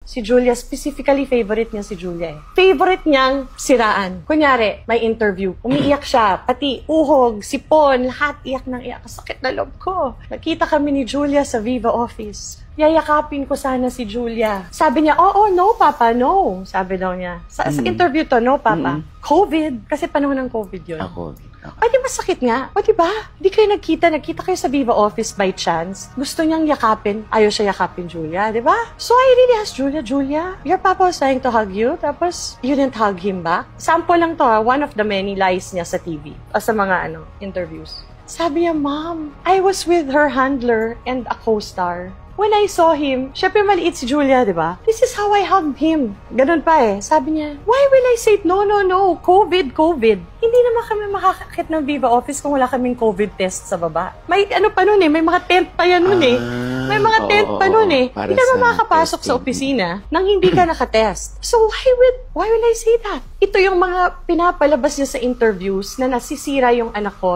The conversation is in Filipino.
Si Julia, specifically favorite niya si Julia eh. Favorite niyang siraan. Kunyari, may interview, umiiyak siya, pati uhog, sipon, lahat iyak ng iyak. Sakit na loob ko. Nakita kami ni Julia sa Viva office. Yayakapin ko sana si Julia. Sabi niya, oh, no, Papa, no. Sabi daw niya. Sa interview to, no, Papa. COVID. Kasi panahon ng COVID yun. COVID. Ay, di masakit nga. O, di ba? Di kayo nagkita kayo sa Viva office by chance. Gusto niyang yakapin. Ayaw siya yakapin Julia, di ba? So, I really asked Julia, your papa was trying to hug you, tapos you didn't hug him back? Sample lang to, one of the many lies niya sa TV. O sa mga, interviews. Sabi niya, Mom, I was with her handler and a co-star. When I saw him, syempre maliit si Julia, di ba? This is how I hugged him. Ganun pa eh. Sabi niya, why will I say no, COVID. Hindi naman kami makakakit ng Viva office kung wala kaming COVID test sa baba. May pa nun eh, may mga tent pa yan nun eh. May mga tent pa nun eh. Hindi naman makakapasok sa opisina nang hindi ka nakatest. So why will I say that? Ito yung mga pinapalabas niya sa interviews na nasisira yung anak ko.